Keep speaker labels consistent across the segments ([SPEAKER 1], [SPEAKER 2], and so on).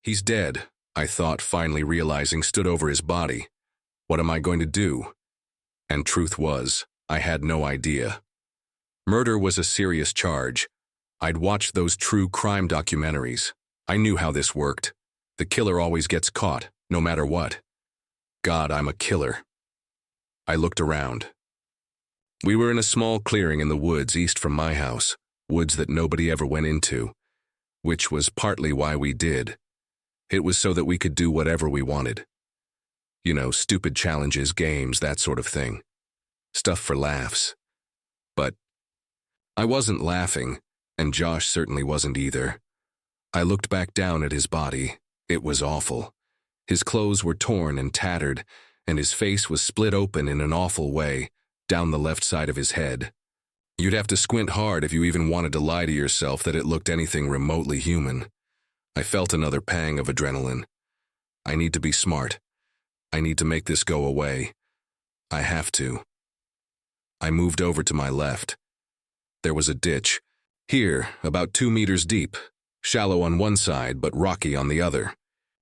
[SPEAKER 1] He's dead, I thought, finally realizing stood over his body. What am I going to do? And truth was, I had no idea. Murder was a serious charge. I'd watched those true crime documentaries. I knew how this worked. The killer always gets caught, no matter what. God, I'm a killer. I looked around. We were in a small clearing in the woods east from my house, woods that nobody ever went into, which was partly why we did. It was so that we could do whatever we wanted. You know, stupid challenges, games, that sort of thing. Stuff for laughs. But I wasn't laughing, and Josh certainly wasn't either. I looked back down at his body. It was awful. His clothes were torn and tattered, and his face was split open in an awful way, down the left side of his head. You'd have to squint hard if you even wanted to lie to yourself that it looked anything remotely human. I felt another pang of adrenaline. I need to be smart. I need to make this go away. I have to. I moved over to my left. There was a ditch. Here, about 2 meters deep. Shallow on one side, but rocky on the other.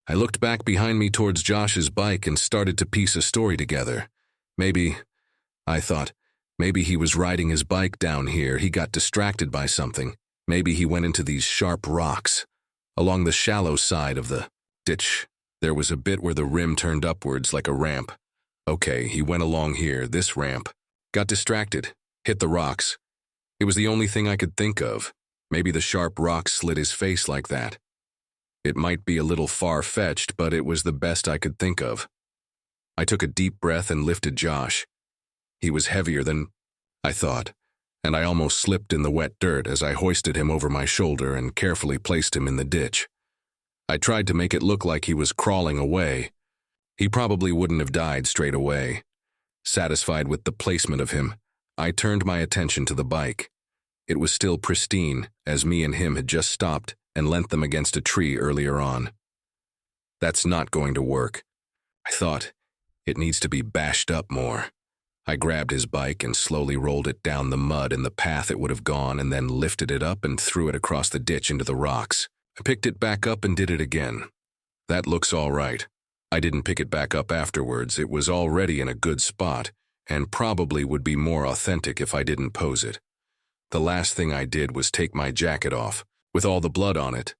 [SPEAKER 1] I looked back behind me towards Josh's bike and started to piece a story together. I thought, maybe he was riding his bike down here. He got distracted by something. Maybe he went into these sharp rocks. Along the shallow side of the ditch, there was a bit where the rim turned upwards like a ramp. Okay, he went along here, this ramp. Got distracted, hit the rocks. It was the only thing I could think of. Maybe the sharp rocks slit his face like that. It might be a little far-fetched, but it was the best I could think of. I took a deep breath and lifted Josh. He was heavier than I thought, and I almost slipped in the wet dirt as I hoisted him over my shoulder and carefully placed him in the ditch. I tried to make it look like he was crawling away. He probably wouldn't have died straight away. Satisfied with the placement of him, I turned my attention to the bike. It was still pristine, as me and him had just stopped and leant them against a tree earlier on. That's not going to work. I thought, it needs to be bashed up more. I grabbed his bike and slowly rolled it down the mud in the path it would have gone and then lifted it up and threw it across the ditch into the rocks. I picked it back up and did it again. That looks all right. I didn't pick it back up afterwards. It was already in a good spot and probably would be more authentic if I didn't pose it. The last thing I did was take my jacket off, with all the blood on it,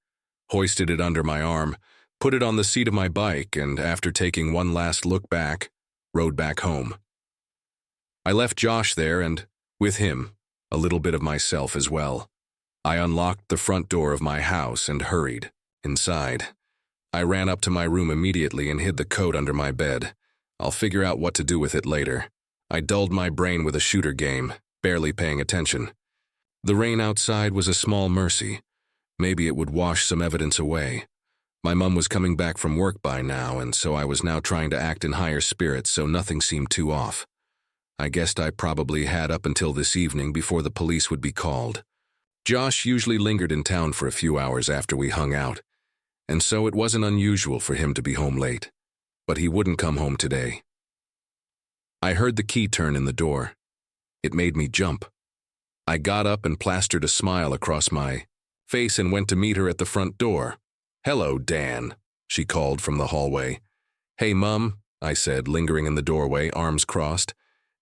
[SPEAKER 1] hoisted it under my arm, put it on the seat of my bike, and after taking one last look back, rode back home. I left Josh there and, with him, a little bit of myself as well. I unlocked the front door of my house and hurried inside. I ran up to my room immediately and hid the coat under my bed. I'll figure out what to do with it later. I dulled my brain with a shooter game, barely paying attention. The rain outside was a small mercy. Maybe it would wash some evidence away. My mum was coming back from work by now, and so I was now trying to act in higher spirits so nothing seemed too off. I guessed I probably had up until this evening before the police would be called. Josh usually lingered in town for a few hours after we hung out, and so it wasn't unusual for him to be home late. But he wouldn't come home today. I heard the key turn in the door. It made me jump. I got up and plastered a smile across my face and went to meet her at the front door. "Hello, Dan," she called from the hallway. "Hey, Mum," I said, lingering in the doorway, arms crossed.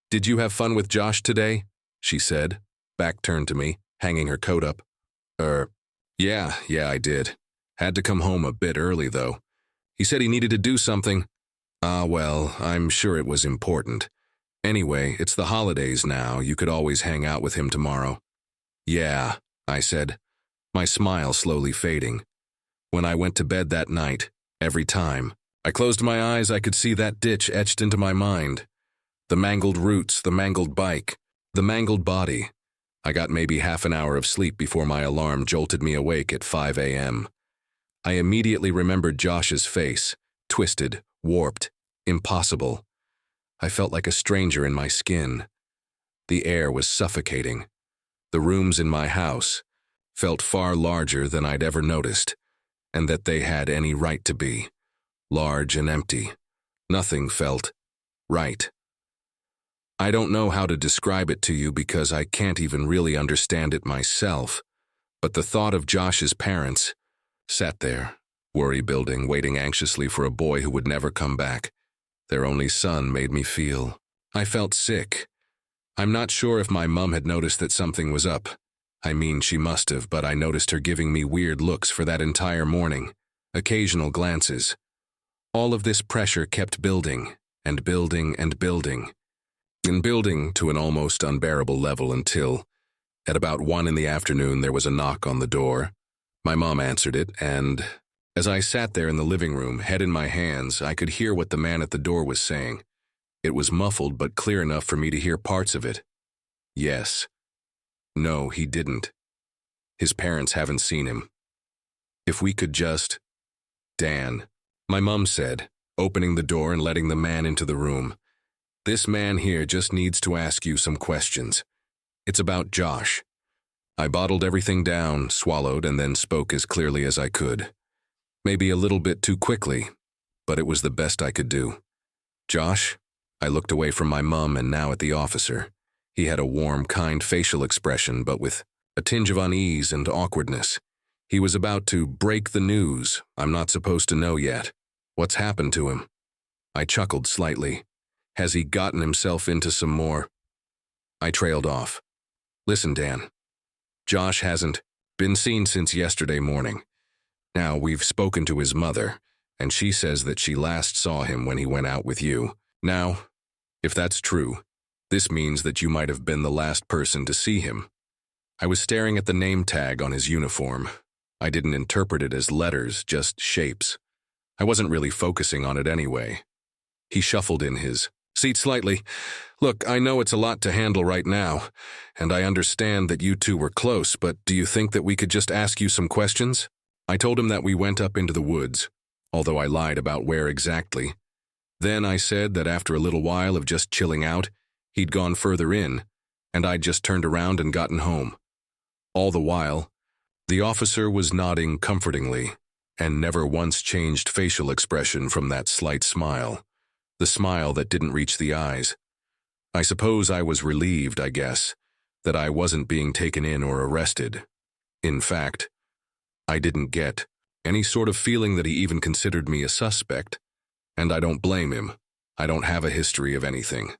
[SPEAKER 1] "Did you have fun with Josh today?" she said, back turned to me, hanging her coat up. Yeah, I did. Had to come home a bit early, though. He said he needed to do something. Well, I'm sure it was important. Anyway, it's the holidays now. You could always hang out with him tomorrow." "Yeah," I said, my smile slowly fading. When I went to bed that night, every time I closed my eyes, I could see that ditch etched into my mind. The mangled roots, the mangled bike, the mangled body. I got maybe half an hour of sleep before my alarm jolted me awake at 5 a.m. I immediately remembered Josh's face, twisted, warped, impossible. I felt like a stranger in my skin. The air was suffocating. The rooms in my house felt far larger than I'd ever noticed, and that they had any right to be. Large and empty. Nothing felt right. I don't know how to describe it to you because I can't even really understand it myself, but the thought of Josh's parents sat there, Worry building, waiting anxiously for a boy who would never come back. Their only son made me feel. I felt sick. I'm not sure if my mom had noticed that something was up. I mean, she must have, but I noticed her giving me weird looks for that entire morning. Occasional glances. All of this pressure kept building, and building, and building. And building to an almost unbearable level until, at about 1 in the afternoon, there was a knock on the door. My mom answered it, and as I sat there in the living room, head in my hands, I could hear what the man at the door was saying. It was muffled but clear enough for me to hear parts of it. Yes. No, he didn't. His parents haven't seen him. If we could just... Dan, my mom said, opening the door and letting the man into the room. This man here just needs to ask you some questions. It's about Josh. I bottled everything down, swallowed, and then spoke as clearly as I could. Maybe a little bit too quickly, but it was the best I could do. Josh? I looked away from my mum and now at the officer. He had a warm, kind facial expression, but with a tinge of unease and awkwardness. He was about to break the news I'm not supposed to know yet. What's happened to him? I chuckled slightly. Has he gotten himself into some more? I trailed off. Listen, Dan. Josh hasn't been seen since yesterday morning. Now, we've spoken to his mother, and she says that she last saw him when he went out with you. Now, if that's true, this means that you might have been the last person to see him. I was staring at the name tag on his uniform. I didn't interpret it as letters, just shapes. I wasn't really focusing on it anyway. He shuffled in his seat slightly. Look, I know it's a lot to handle right now, and I understand that you two were close, but do you think that we could just ask you some questions? I told him that we went up into the woods, although I lied about where exactly. Then I said that after a little while of just chilling out, he'd gone further in, and I'd just turned around and gotten home. All the while, the officer was nodding comfortingly, and never once changed facial expression from that slight smile, the smile that didn't reach the eyes. I suppose I was relieved, I guess, that I wasn't being taken in or arrested. In fact, I didn't get any sort of feeling that he even considered me a suspect, and I don't blame him. I don't have a history of anything.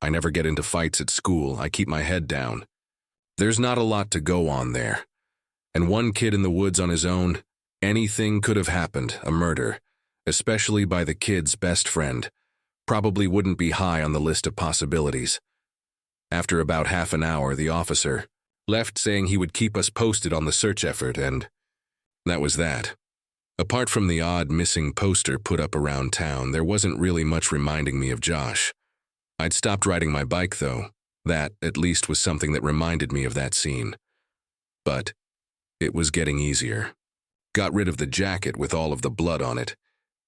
[SPEAKER 1] I never get into fights at school. I keep my head down. There's not a lot to go on there. And one kid in the woods on his own, anything could have happened, a murder, especially by the kid's best friend, probably wouldn't be high on the list of possibilities. After about half an hour, the officer left saying he would keep us posted on the search effort, and that was that. Apart from the odd missing poster put up around town, there wasn't really much reminding me of Josh. I'd stopped riding my bike, though. That, at least, was something that reminded me of that scene. But it was getting easier. Got rid of the jacket with all of the blood on it,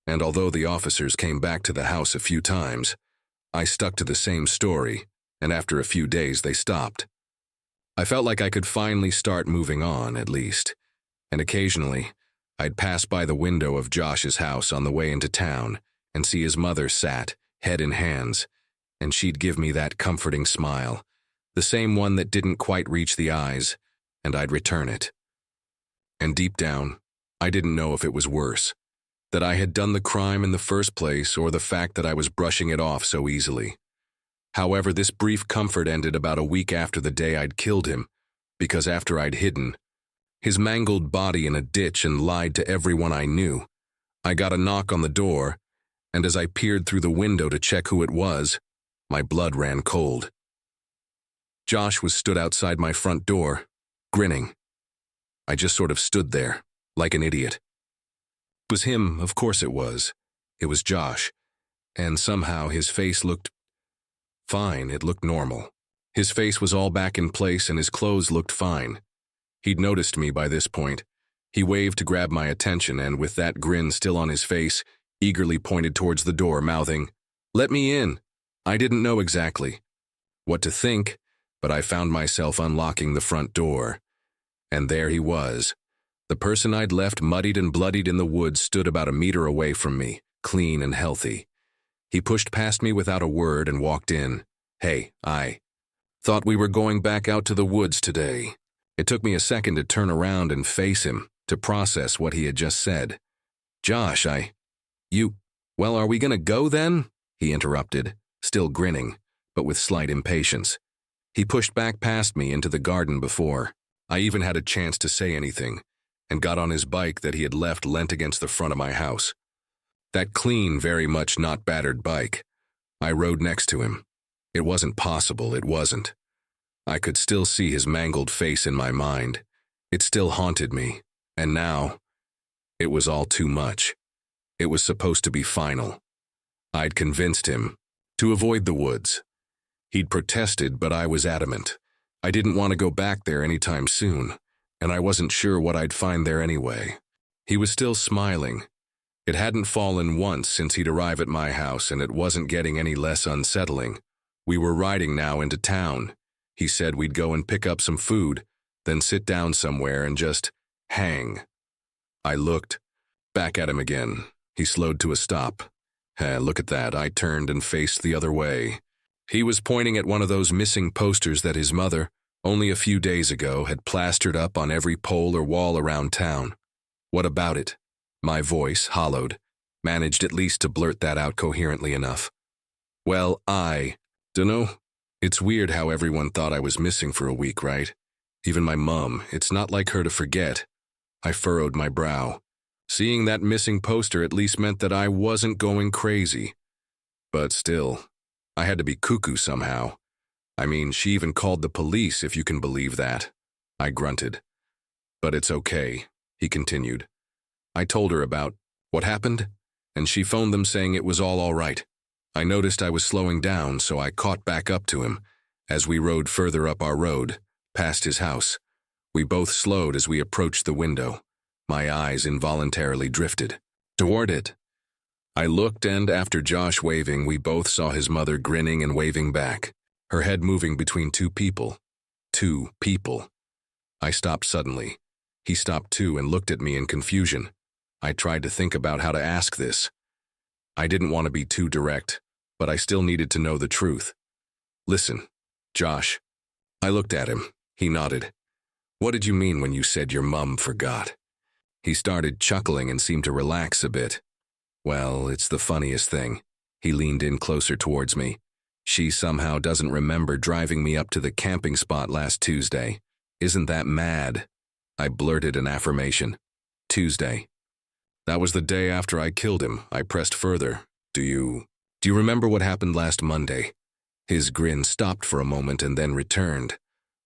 [SPEAKER 1] and although the officers came back to the house a few times, I stuck to the same story, and after a few days they stopped. I felt like I could finally start moving on, at least, and occasionally I'd pass by the window of Josh's house on the way into town and see his mother sat, head in hands, and she'd give me that comforting smile, the same one that didn't quite reach the eyes, and I'd return it. And deep down, I didn't know if it was worse, that I had done the crime in the first place or the fact that I was brushing it off so easily. However, this brief comfort ended about a week after the day I'd killed him, because after I'd hidden his mangled body in a ditch and lied to everyone I knew, I got a knock on the door, and as I peered through the window to check who it was, my blood ran cold. Josh was stood outside my front door, grinning. I just sort of stood there, like an idiot. It was him, of course it was. It was Josh, and somehow his face looked fine. It looked normal. His face was all back in place and his clothes looked fine. He'd noticed me by this point. He waved to grab my attention and, with that grin still on his face, eagerly pointed towards the door, mouthing, "Let me in." I didn't know exactly what to think, but I found myself unlocking the front door. And there he was. The person I'd left muddied and bloodied in the woods stood about a meter away from me, clean and healthy. He pushed past me without a word and walked in. "Hey, I thought we were going back out to the woods today." It took me a second to turn around and face him, to process what he had just said. Josh, well, are we gonna go then? He interrupted, still grinning, but with slight impatience. He pushed back past me into the garden before I even had a chance to say anything, and got on his bike that he had left leant against the front of my house. That clean, very much not battered bike. I rode next to him. It wasn't possible, it wasn't. I could still see his mangled face in my mind. It still haunted me, and now, it was all too much. It was supposed to be final. I'd convinced him to avoid the woods. He'd protested, but I was adamant. I didn't want to go back there anytime soon, and I wasn't sure what I'd find there anyway. He was still smiling. It hadn't fallen once since he'd arrived at my house, and it wasn't getting any less unsettling. We were riding now into town. He said we'd go and pick up some food, then sit down somewhere and just hang. I looked back at him again. He slowed to a stop. Look at that. I turned and faced the other way. He was pointing at one of those missing posters that his mother, only a few days ago, had plastered up on every pole or wall around town. What about it? My voice, hollowed, managed at least to blurt that out coherently enough. Well, I dunno. It's weird how everyone thought I was missing for a week, right? Even my mum. It's not like her to forget. I furrowed my brow. Seeing that missing poster at least meant that I wasn't going crazy. But still, I had to be cuckoo somehow. I mean, she even called the police, if you can believe that. I grunted. But it's okay, he continued. I told her about what happened, and she phoned them saying it was all right. I noticed I was slowing down, so I caught back up to him. As we rode further up our road, past his house, we both slowed as we approached the window. My eyes involuntarily drifted toward it. I looked, and after Josh waving, we both saw his mother grinning and waving back, her head moving between two people. Two people. I stopped suddenly. He stopped too and looked at me in confusion. I tried to think about how to ask this. I didn't want to be too direct, but I still needed to know the truth. Listen, Josh. I looked at him. He nodded. What did you mean when you said your mum forgot? He started chuckling and seemed to relax a bit. Well, it's the funniest thing. He leaned in closer towards me. She somehow doesn't remember driving me up to the camping spot last Tuesday. Isn't that mad? I blurted an affirmation. Tuesday. That was the day after I killed him. I pressed further. Do you remember what happened last Monday? His grin stopped for a moment and then returned.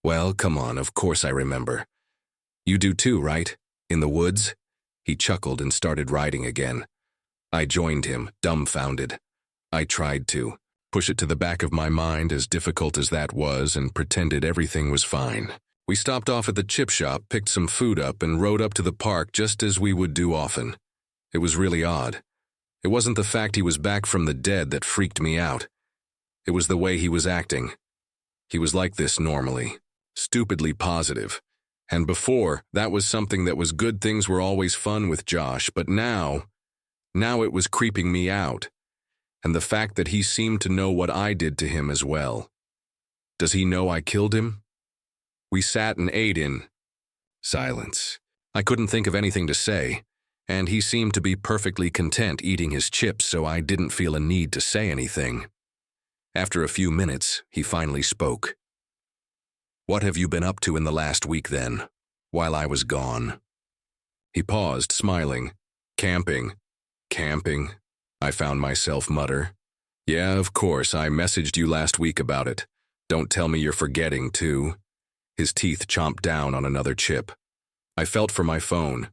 [SPEAKER 1] Well, come on, of course I remember. You do too, right? In the woods? He chuckled and started riding again. I joined him, dumbfounded. I tried to push it to the back of my mind, as difficult as that was, and pretended everything was fine. We stopped off at the chip shop, picked some food up, and rode up to the park just as we would do often. It was really odd. It wasn't the fact he was back from the dead that freaked me out. It was the way he was acting. He was like this normally, stupidly positive. And before, that was something that was good. Things were always fun with Josh, but now it was creeping me out. And the fact that he seemed to know what I did to him as well. Does he know I killed him? We sat and ate in silence. I couldn't think of anything to say, and he seemed to be perfectly content eating his chips, so I didn't feel a need to say anything. After a few minutes, he finally spoke. What have you been up to in the last week then, while I was gone? He paused, smiling. Camping. I found myself mutter. Yeah, of course, I messaged you last week about it. Don't tell me you're forgetting, too. His teeth chomped down on another chip. I felt for my phone.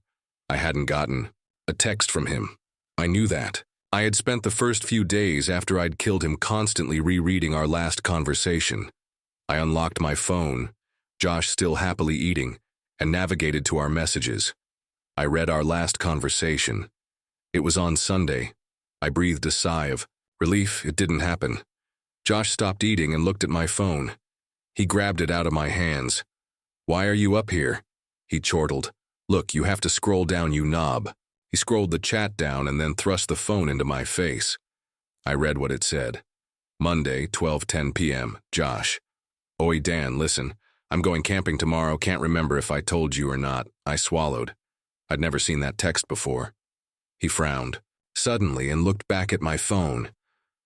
[SPEAKER 1] I hadn't gotten a text from him. I knew that. I had spent the first few days after I'd killed him constantly rereading our last conversation. I unlocked my phone, Josh still happily eating, and navigated to our messages. I read our last conversation. It was on Sunday. I breathed a sigh of relief. It didn't happen. Josh stopped eating and looked at my phone. He grabbed it out of my hands. Why are you up here? He chortled. Look, you have to scroll down, you knob. He scrolled the chat down and then thrust the phone into my face. I read what it said. Monday, 12:10 p.m., Josh. Oi, Dan, listen. I'm going camping tomorrow. Can't remember if I told you or not. I swallowed. I'd never seen that text before. He frowned suddenly and looked back at my phone.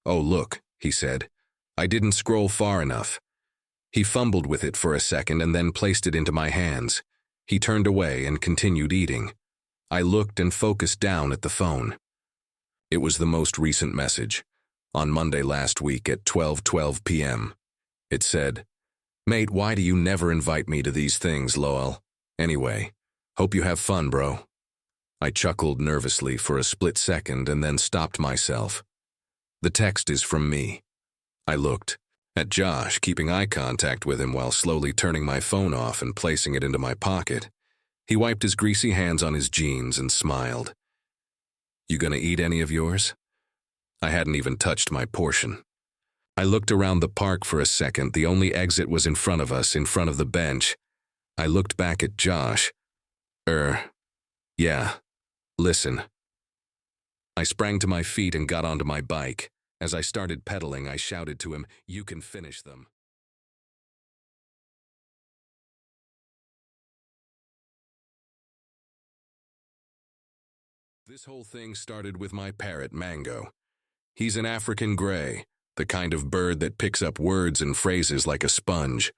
[SPEAKER 1] "Oh, look," he said. "I didn't scroll far enough." He fumbled with it for a second and then placed it into my hands. He turned away and continued eating. I looked and focused down at the phone. It was the most recent message, on Monday last week at 12:12 p.m. It said, "Mate, why do you never invite me to these things, lol? Anyway, hope you have fun, bro." I chuckled nervously for a split second and then stopped myself. The text is from me. I looked at Josh, keeping eye contact with him while slowly turning my phone off and placing it into my pocket. He wiped his greasy hands on his jeans and smiled. "You gonna eat any of yours?" I hadn't even touched my portion. I looked around the park for a second. The only exit was in front of us, in front of the bench. I looked back at Josh. Yeah, listen." I sprang to my feet and got onto my bike. As I started pedaling, I shouted to him, "You can finish them." This whole thing started with my parrot, Mango. He's an African gray, the kind of bird that picks up words and phrases like a sponge.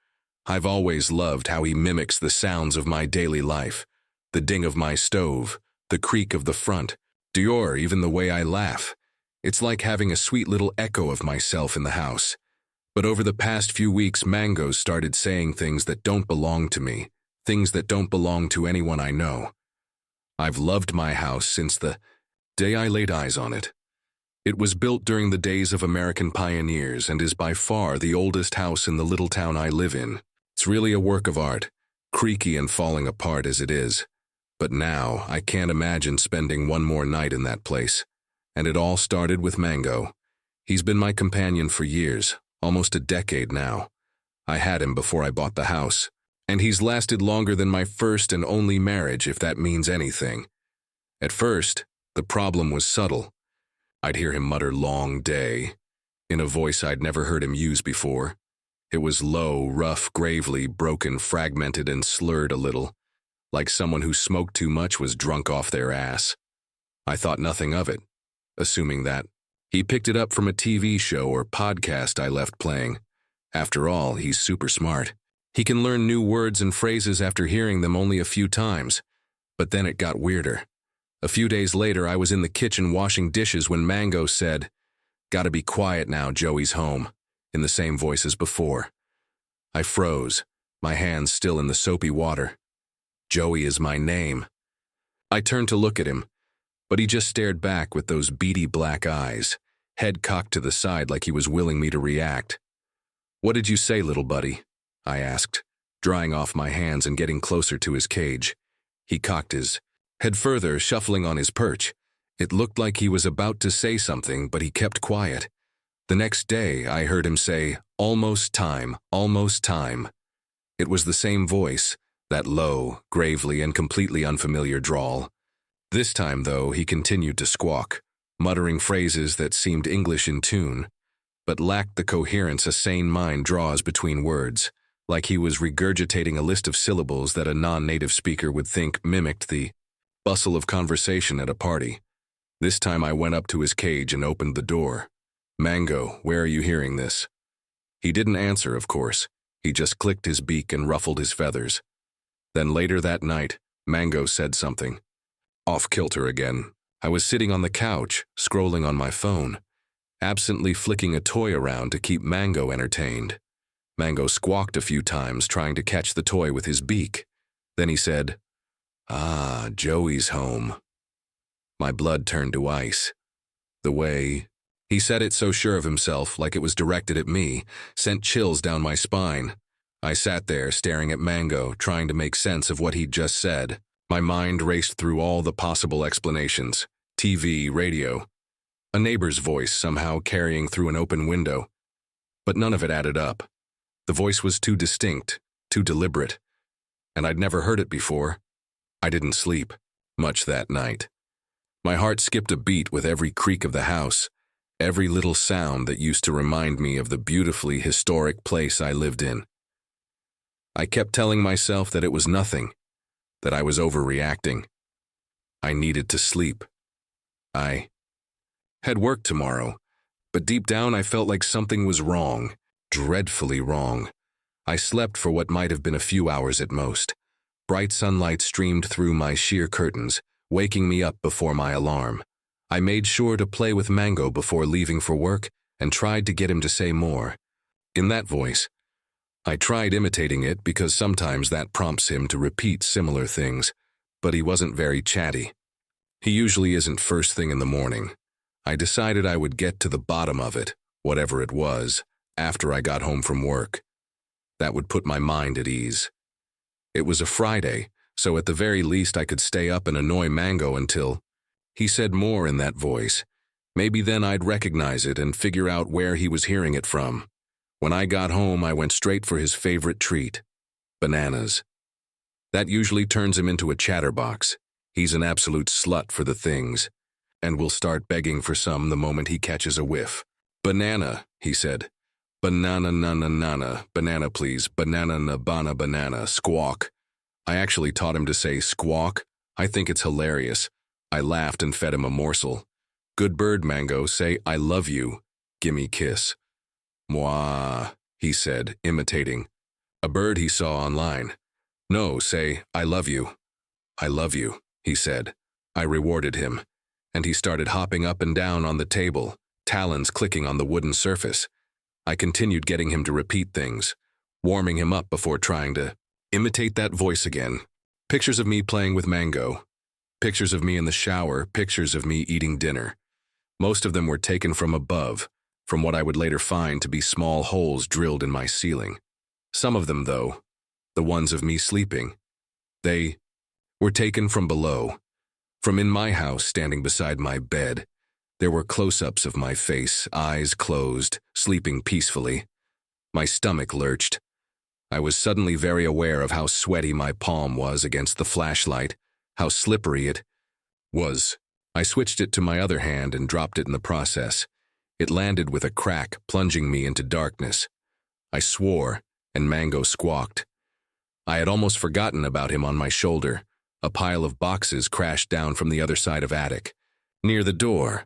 [SPEAKER 1] I've always loved how he mimics the sounds of my daily life, the ding of my stove, the creak of the front door, even the way I laugh. It's like having a sweet little echo of myself in the house. But over the past few weeks, Mango started saying things that don't belong to me, things that don't belong to anyone I know. I've loved my house since the day I laid eyes on it. It was built during the days of American pioneers and is by far the oldest house in the little town I live in. It's really a work of art, creaky and falling apart as it is. But now, I can't imagine spending one more night in that place. And it all started with Mango. He's been my companion for years, almost a decade now. I had him before I bought the house. And he's lasted longer than my first and only marriage, if that means anything. At first, the problem was subtle. I'd hear him mutter "long day" in a voice I'd never heard him use before. It was low, rough, gravely broken, fragmented, and slurred a little, like someone who smoked too much was drunk off their ass. I thought nothing of it, assuming that he picked it up from a TV show or podcast I left playing. After all, he's super smart. He can learn new words and phrases after hearing them only a few times. But then it got weirder. A few days later, I was in the kitchen washing dishes when Mango said, "Gotta be quiet now, Joey's home," in the same voice as before. I froze, my hands still in the soapy water. Joey is my name. I turned to look at him, but he just stared back with those beady black eyes, head cocked to the side like he was willing me to react. "What did you say, little buddy?" I asked, drying off my hands and getting closer to his cage. He cocked his head further, shuffling on his perch. It looked like he was about to say something, but he kept quiet. The next day, I heard him say, almost time." It was the same voice, that low, gravely and completely unfamiliar drawl. This time, though, he continued to squawk, muttering phrases that seemed English in tune, but lacked the coherence a sane mind draws between words, like he was regurgitating a list of syllables that a non-native speaker would think mimicked the bustle of conversation at a party. This time I went up to his cage and opened the door. "Mango, where are you hearing this?" He didn't answer, of course. He just clicked his beak and ruffled his feathers. Then later that night, Mango said something. Off kilter again. I was sitting on the couch, scrolling on my phone, absently flicking a toy around to keep Mango entertained. Mango squawked a few times, trying to catch the toy with his beak. Then he said, "Ah, Joey's home." My blood turned to ice. The way he said it, so sure of himself, like it was directed at me, sent chills down my spine. I sat there, staring at Mango, trying to make sense of what he'd just said. My mind raced through all the possible explanations. TV, radio, a neighbor's voice somehow carrying through an open window. But none of it added up. The voice was too distinct, too deliberate, and I'd never heard it before. I didn't sleep much that night. My heart skipped a beat with every creak of the house, every little sound that used to remind me of the beautifully historic place I lived in. I kept telling myself that it was nothing, that I was overreacting. I needed to sleep. I had work tomorrow, but deep down I felt like something was wrong, dreadfully wrong. I slept for what might have been a few hours at most. Bright sunlight streamed through my sheer curtains, waking me up before my alarm. I made sure to play with Mango before leaving for work and tried to get him to say more. In that voice, I tried imitating it because sometimes that prompts him to repeat similar things, but he wasn't very chatty. He usually isn't first thing in the morning. I decided I would get to the bottom of it, whatever it was, after I got home from work. That would put my mind at ease. It was a Friday, so at the very least I could stay up and annoy Mango until he said more in that voice. Maybe then I'd recognize it and figure out where he was hearing it from. When I got home, I went straight for his favorite treat, bananas. That usually turns him into a chatterbox. He's an absolute slut for the things, and will start begging for some the moment he catches a whiff. Banana, he said. Banana nana nana, banana please, banana nabana banana, squawk. I actually taught him to say squawk. I think it's hilarious. I laughed and fed him a morsel. Good bird, Mango, say I love you. Gimme kiss. Mwah, he said, imitating a bird he saw online. No, say I love you. I love you, he said. I rewarded him, and he started hopping up and down on the table, talons clicking on the wooden surface. I continued getting him to repeat things, warming him up before trying to imitate that voice again. Pictures of me playing with Mango. Pictures of me in the shower, pictures of me eating dinner. Most of them were taken from above, from what I would later find to be small holes drilled in my ceiling. Some of them, though, the ones of me sleeping, they were taken from below. From in my house, standing beside my bed, there were close-ups of my face, eyes closed, sleeping peacefully. My stomach lurched. I was suddenly very aware of how sweaty my palm was against the flashlight, how slippery it was. I switched it to my other hand and dropped it in the process. It landed with a crack, plunging me into darkness. I swore, and Mango squawked. I had almost forgotten about him on my shoulder. A pile of boxes crashed down from the other side of attic. Near the door,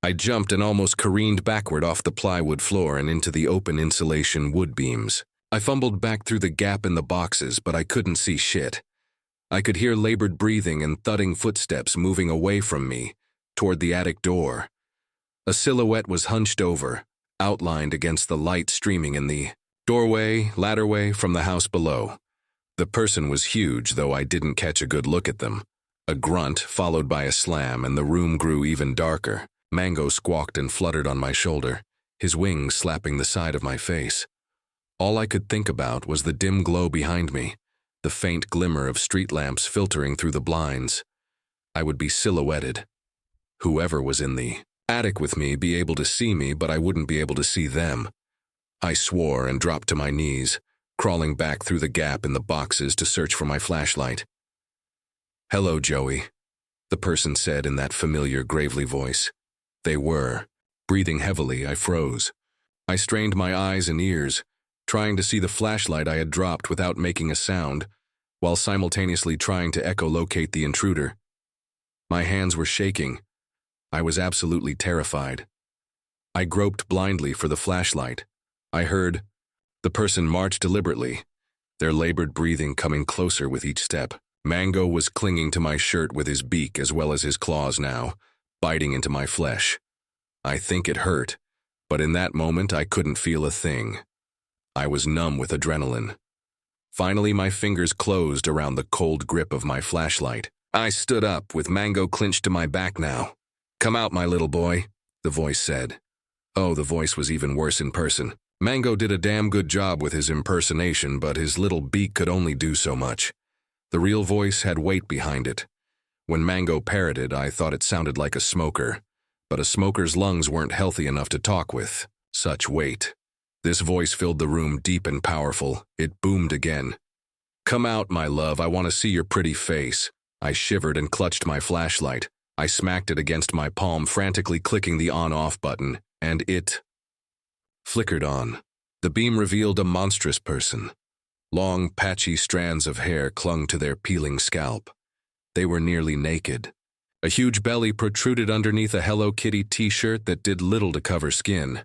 [SPEAKER 1] I jumped and almost careened backward off the plywood floor and into the open insulation wood beams. I fumbled back through the gap in the boxes, but I couldn't see shit. I could hear labored breathing and thudding footsteps moving away from me, toward the attic door. A silhouette was hunched over, outlined against the light streaming in the doorway, ladderway from the house below. The person was huge, though I didn't catch a good look at them. A grunt, followed by a slam, and the room grew even darker. Mango squawked and fluttered on my shoulder, his wings slapping the side of my face. All I could think about was the dim glow behind me, the faint glimmer of street lamps filtering through the blinds. I would be silhouetted. Whoever was in the attic with me be able to see me, but I wouldn't be able to see them. I swore and dropped to my knees, crawling back through the gap in the boxes to search for my flashlight. Hello, Joey, the person said in that familiar, gravely voice. They were. Breathing heavily, I froze. I strained my eyes and ears, trying to see the flashlight I had dropped without making a sound, while simultaneously trying to echolocate the intruder. My hands were shaking. I was absolutely terrified. I groped blindly for the flashlight. I heard the person march deliberately, their labored breathing coming closer with each step. Mango was clinging to my shirt with his beak as well as his claws now, biting into my flesh. I think it hurt, but in that moment I couldn't feel a thing. I was numb with adrenaline. Finally, my fingers closed around the cold grip of my flashlight. I stood up, with Mango clinched to my back now. Come out, my little boy, the voice said. Oh, the voice was even worse in person. Mango did a damn good job with his impersonation, but his little beak could only do so much. The real voice had weight behind it. When Mango parroted, I thought it sounded like a smoker, but a smoker's lungs weren't healthy enough to talk with such weight. This voice filled the room deep and powerful. It boomed again. Come out, my love, I want to see your pretty face. I shivered and clutched my flashlight. I smacked it against my palm, frantically clicking the on-off button, and it flickered on. The beam revealed a monstrous person. Long, patchy strands of hair clung to their peeling scalp. They were nearly naked. A huge belly protruded underneath a Hello Kitty t-shirt that did little to cover skin.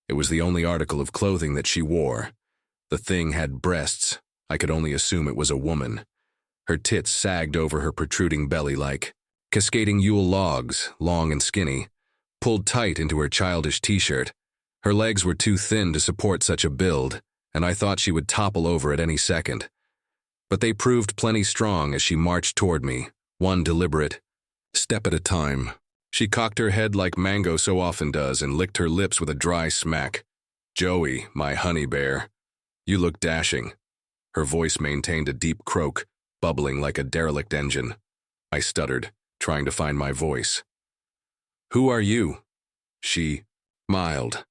[SPEAKER 1] It was the only article of clothing that she wore. The thing had breasts. I could only assume it was a woman. Her tits sagged over her protruding belly like cascading Yule logs, long and skinny, pulled tight into her childish t-shirt. Her legs were too thin to support such a build, and I thought she would topple over at any second. But they proved plenty strong as she marched toward me, one deliberate step at a time. She cocked her head like Mango so often does and licked her lips with a dry smack. "Joey, my honey bear, you look dashing." Her voice maintained a deep croak, bubbling like a derelict engine. I stuttered, trying to find my voice. "Who are you?" She smiled.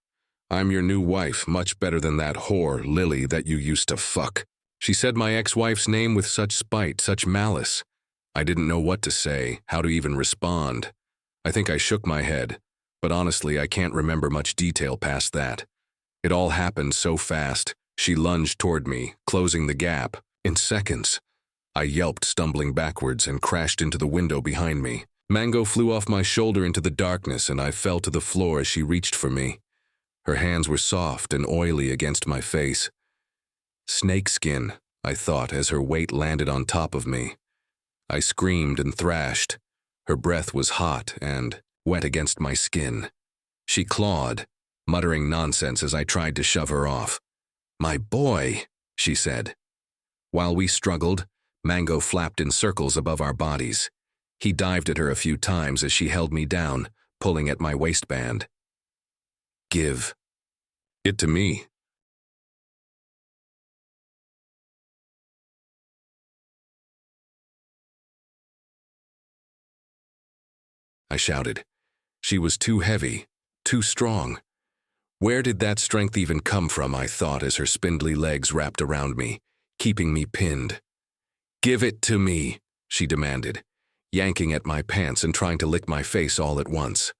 [SPEAKER 1] "I'm your new wife, much better than that whore, Lily, that you used to fuck." She said my ex-wife's name with such spite, such malice. I didn't know what to say, how to even respond. I think I shook my head, but honestly, I can't remember much detail past that. It all happened so fast. She lunged toward me, closing the gap. In seconds, I yelped, stumbling backwards, and crashed into the window behind me. Mango flew off my shoulder into the darkness, and I fell to the floor as she reached for me. Her hands were soft and oily against my face. Snakeskin, I thought, as her weight landed on top of me. I screamed and thrashed. Her breath was hot and wet against my skin. She clawed, muttering nonsense as I tried to shove her off. "My boy," she said. While we struggled, Mango flapped in circles above our bodies. He dived at her a few times as she held me down, pulling at my waistband. "Give it to me." I shouted. She was too heavy, too strong. Where did that strength even come from, I thought, as her spindly legs wrapped around me, keeping me pinned. "Give it to me," she demanded, yanking at my pants and trying to lick my face all at once.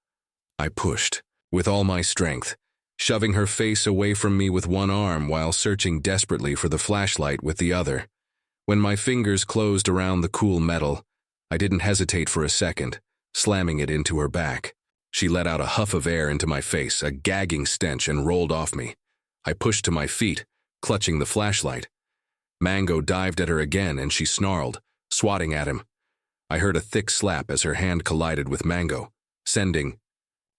[SPEAKER 1] I pushed, with all my strength, shoving her face away from me with one arm while searching desperately for the flashlight with the other. When my fingers closed around the cool metal, I didn't hesitate for a second, slamming it into her back. She let out a huff of air into my face, a gagging stench, and rolled off me. I pushed to my feet, clutching the flashlight. Mango dived at her again, and she snarled, swatting at him. I heard a thick slap as her hand collided with Mango, sending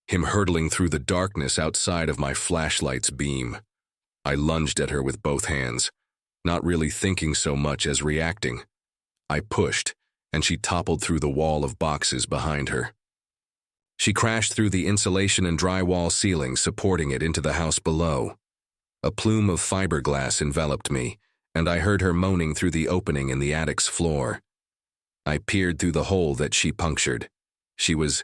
[SPEAKER 1] him hurtling through the darkness outside of my flashlight's beam. I lunged at her with both hands, not really thinking so much as reacting. I pushed, and she toppled through the wall of boxes behind her. She crashed through the insulation and drywall ceiling, supporting it into the house below. A plume of fiberglass enveloped me, and I heard her moaning through the opening in the attic's floor. I peered through the hole that she punctured. She was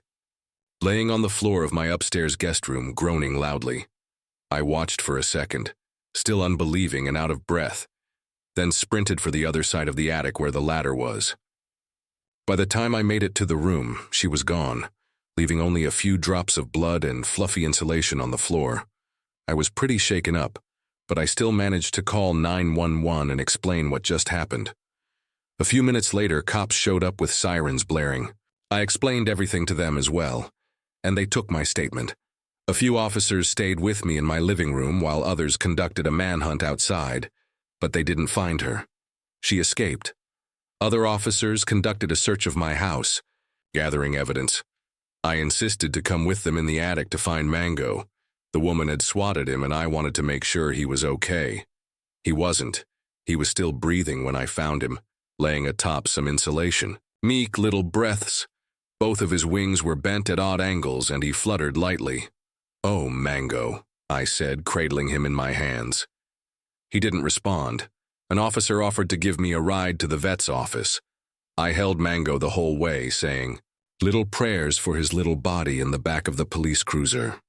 [SPEAKER 1] laying on the floor of my upstairs guest room, groaning loudly. I watched for a second, still unbelieving and out of breath, then sprinted for the other side of the attic where the ladder was. By the time I made it to the room, she was gone, leaving only a few drops of blood and fluffy insulation on the floor. I was pretty shaken up, but I still managed to call 911 and explain what just happened. A few minutes later, cops showed up with sirens blaring. I explained everything to them as well, and they took my statement. A few officers stayed with me in my living room while others conducted a manhunt outside, but they didn't find her. She escaped. Other officers conducted a search of my house, gathering evidence. I insisted to come with them in the attic to find Mango. The woman had swatted him, and I wanted to make sure he was okay. He wasn't. He was still breathing when I found him, laying atop some insulation. Meek little breaths. Both of his wings were bent at odd angles, and he fluttered lightly. "Oh, Mango," I said, cradling him in my hands. He didn't respond. An officer offered to give me a ride to the vet's office. I held Mango the whole way, saying, "Little prayers for his little body," in the back of the police cruiser.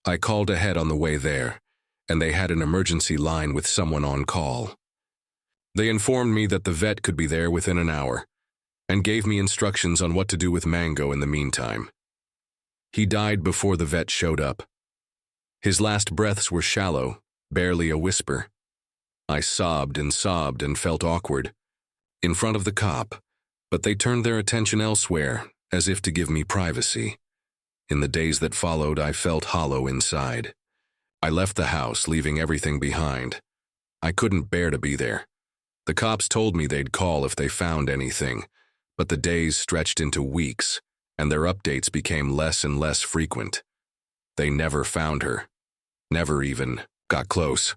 [SPEAKER 1] I called ahead on the way there, and they had an emergency line with someone on call. They informed me that the vet could be there within an hour, and gave me instructions on what to do with Mango in the meantime. He died before the vet showed up. His last breaths were shallow, barely a whisper. I sobbed and felt awkward, in front of the cop, but they turned their attention elsewhere, as if to give me privacy. In the days that followed, I felt hollow inside. I left the house, leaving everything behind. I couldn't bear to be there. The cops told me they'd call if they found anything, but the days stretched into weeks, and their updates became less and less frequent. They never found her. Never even got close.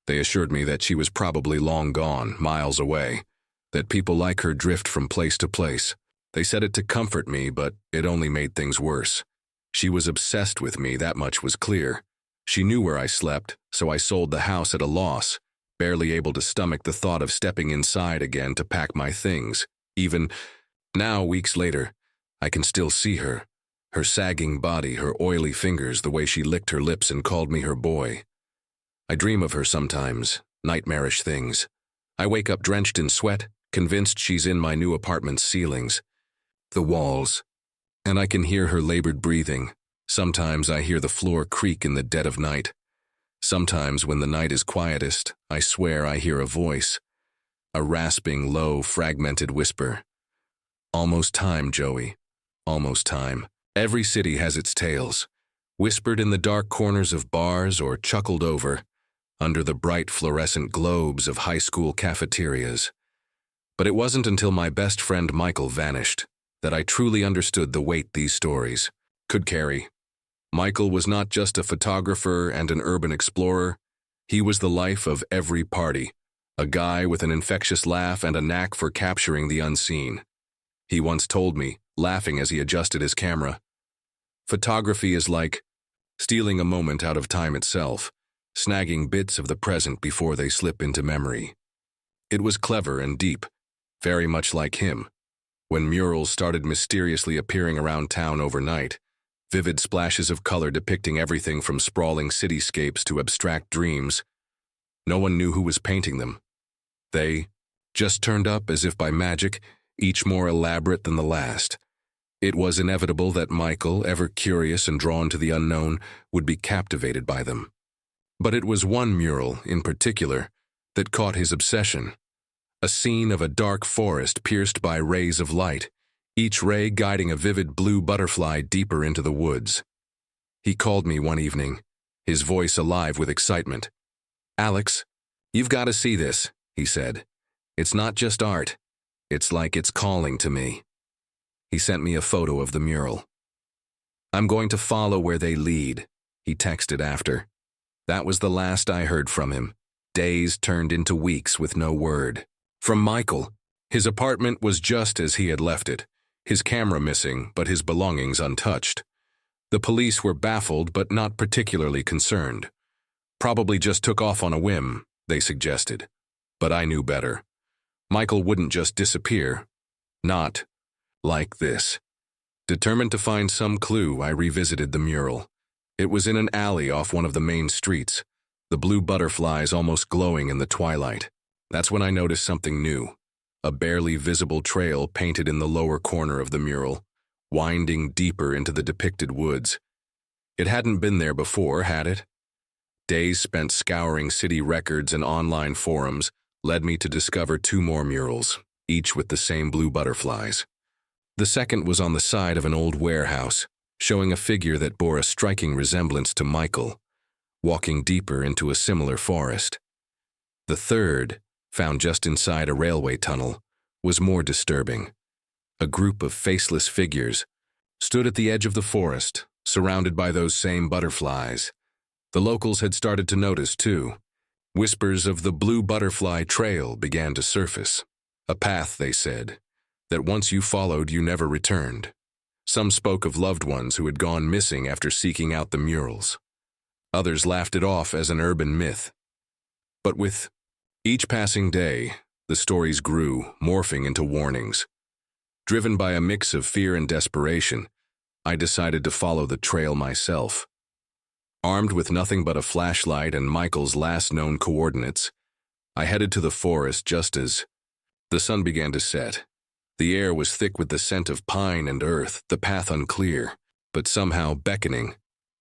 [SPEAKER 1] They assured me that she was probably long gone, miles away, that people like her drift from place to place. They said it to comfort me, but it only made things worse. She was obsessed with me, that much was clear. She knew where I slept, so I sold the house at a loss, barely able to stomach the thought of stepping inside again to pack my things. Even now, weeks later, I can still see her. Her sagging body, her oily fingers, the way she licked her lips and called me her boy. I dream of her sometimes, nightmarish things. I wake up drenched in sweat, convinced she's in my new apartment's ceilings, the walls, and I can hear her labored breathing. Sometimes I hear the floor creak in the dead of night. Sometimes, when the night is quietest, I swear I hear a voice, a rasping, low, fragmented whisper. Almost time, Joey. Almost time. Every city has its tales, whispered in the dark corners of bars or chuckled over under the bright fluorescent globes of high school cafeterias. But it wasn't until my best friend Michael vanished that I truly understood the weight these stories could carry. Michael was not just a photographer and an urban explorer. He was the life of every party, a guy with an infectious laugh and a knack for capturing the unseen. He once told me, laughing as he adjusted his camera, photography is like stealing a moment out of time itself, snagging bits of the present before they slip into memory. It was clever and deep, very much like him. When murals started mysteriously appearing around town overnight, vivid splashes of color depicting everything from sprawling cityscapes to abstract dreams, no one knew who was painting them. They just turned up as if by magic, each more elaborate than the last. It was inevitable that Michael, ever curious and drawn to the unknown, would be captivated by them. But it was one mural, in particular, that caught his obsession. A scene of a dark forest pierced by rays of light, each ray guiding a vivid blue butterfly deeper into the woods. He called me one evening, his voice alive with excitement. "Alex, you've got to see this," he said. "It's not just art. It's like it's calling to me." He sent me a photo of the mural. "I'm going to follow where they lead," he texted after. That was the last I heard from him. Days turned into weeks with no word. From Michael, his apartment was just as he had left it, his camera missing, but his belongings untouched. The police were baffled but not particularly concerned. Probably just took off on a whim, they suggested. But I knew better. Michael wouldn't just disappear. Not like this. Determined to find some clue, I revisited the mural. It was in an alley off one of the main streets, the blue butterflies almost glowing in the twilight. That's when I noticed something new. A barely visible trail painted in the lower corner of the mural, winding deeper into the depicted woods. It hadn't been there before, had it? Days spent scouring city records and online forums led me to discover two more murals, each with the same blue butterflies. The second was on the side of an old warehouse, showing a figure that bore a striking resemblance to Michael, walking deeper into a similar forest. The third, found just inside a railway tunnel, was more disturbing. A group of faceless figures stood at the edge of the forest, surrounded by those same butterflies. The locals had started to notice, too. Whispers of the blue butterfly trail began to surface. A path, they said, that once you followed, you never returned. Some spoke of loved ones who had gone missing after seeking out the murals. Others laughed it off as an urban myth. But with each passing day, the stories grew, morphing into warnings. Driven by a mix of fear and desperation, I decided to follow the trail myself. Armed with nothing but a flashlight and Michael's last known coordinates, I headed to the forest just as the sun began to set. The air was thick with the scent of pine and earth, the path unclear, but somehow beckoning.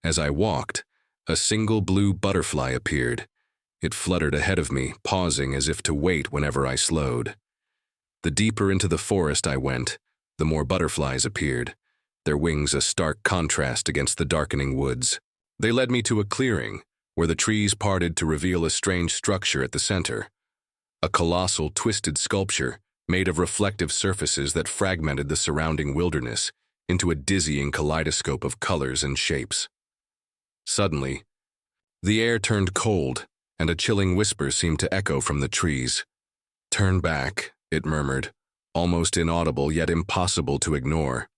[SPEAKER 1] As I walked, a single blue butterfly appeared. It fluttered ahead of me, pausing as if to wait whenever I slowed. The deeper into the forest I went, the more butterflies appeared, their wings a stark contrast against the darkening woods. They led me to a clearing, where the trees parted to reveal a strange structure at the center. A colossal, twisted sculpture made of reflective surfaces that fragmented the surrounding wilderness into a dizzying kaleidoscope of colors and shapes. Suddenly, the air turned cold, and a chilling whisper seemed to echo from the trees. "Turn back," it murmured, almost inaudible yet impossible to ignore.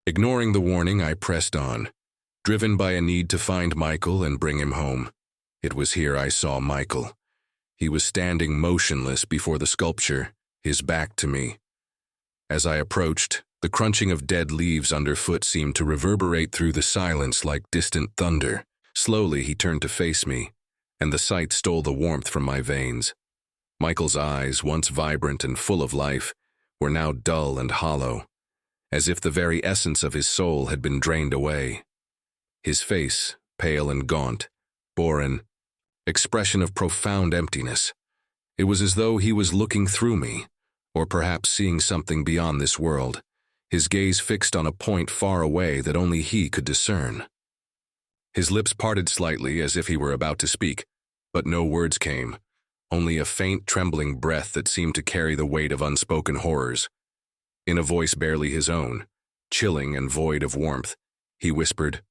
[SPEAKER 1] Ignoring the warning, I pressed on, driven by a need to find Michael and bring him home. It was here I saw Michael. He was standing motionless before the sculpture, his back to me. As I approached, the crunching of dead leaves underfoot seemed to reverberate through the silence like distant thunder. Slowly he turned to face me, and the sight stole the warmth from my veins. Michael's eyes, once vibrant and full of life, were now dull and hollow, as if the very essence of his soul had been drained away. His face, pale and gaunt, bore an expression of profound emptiness. It was as though he was looking through me, or perhaps seeing something beyond this world, his gaze fixed on a point far away that only he could discern. His lips parted slightly as if he were about to speak, but no words came, only a faint, trembling breath that seemed to carry the weight of unspoken horrors. In a voice barely his own, chilling and void of warmth, he whispered,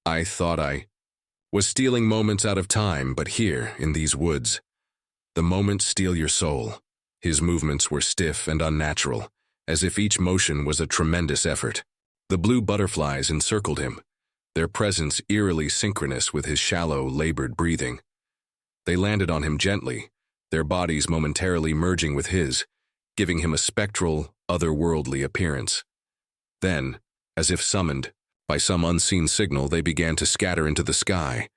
[SPEAKER 1] "I thought I was stealing moments out of time, but here, in these woods, the moments steal your soul." His movements were stiff and unnatural, as if each motion was a tremendous effort. The blue butterflies encircled him, their presence eerily synchronous with his shallow, labored breathing. They landed on him gently, their bodies momentarily merging with his, giving him a spectral, otherworldly appearance. Then, as if summoned by some unseen signal, they began to scatter into the sky,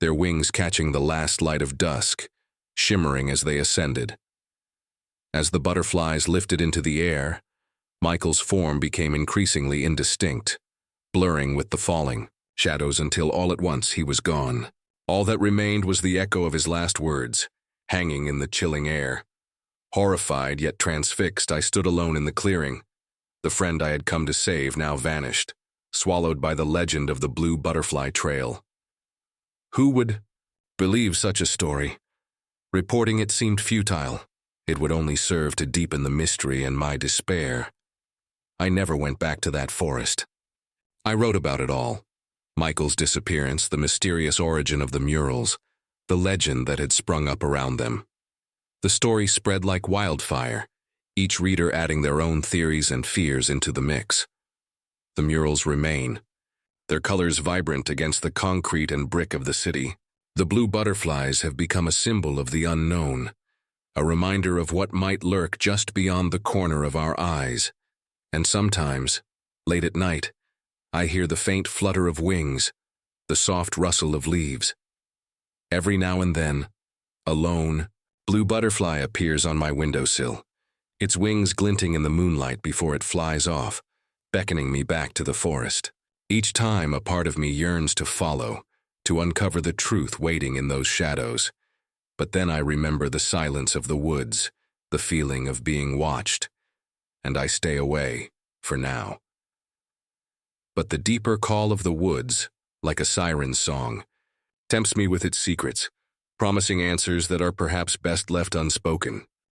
[SPEAKER 1] their wings catching the last light of dusk, shimmering as they ascended. As the butterflies lifted into the air, Michael's form became increasingly indistinct, blurring with the falling shadows until all at once he was gone. All that remained was the echo of his last words, hanging in the chilling air. Horrified yet transfixed, I stood alone in the clearing. The friend I had come to save now vanished, swallowed by the legend of the blue butterfly trail. Who would believe such a story? Reporting it seemed futile. It would only serve to deepen the mystery and my despair. I never went back to that forest. I wrote about it all. Michael's disappearance, the mysterious origin of the murals, the legend that had sprung up around them. The story spread like wildfire, each reader adding their own theories and fears into the mix. The murals remain, their colors vibrant against the concrete and brick of the city. The blue butterflies have become a symbol of the unknown, a reminder of what might lurk just beyond the corner of our eyes. And sometimes, late at night, I hear the faint flutter of wings, the soft rustle of leaves. Every now and then, a lone, blue butterfly appears on my windowsill, its wings glinting in the moonlight before it flies off, beckoning me back to the forest. Each time, a part of me yearns to follow, to uncover the truth waiting in those shadows. But then I remember the silence of the woods, the feeling of being watched, and I stay away, for now. But the deeper call of the woods, like a siren's song, tempts me with its secrets, promising answers that are perhaps best left unspoken.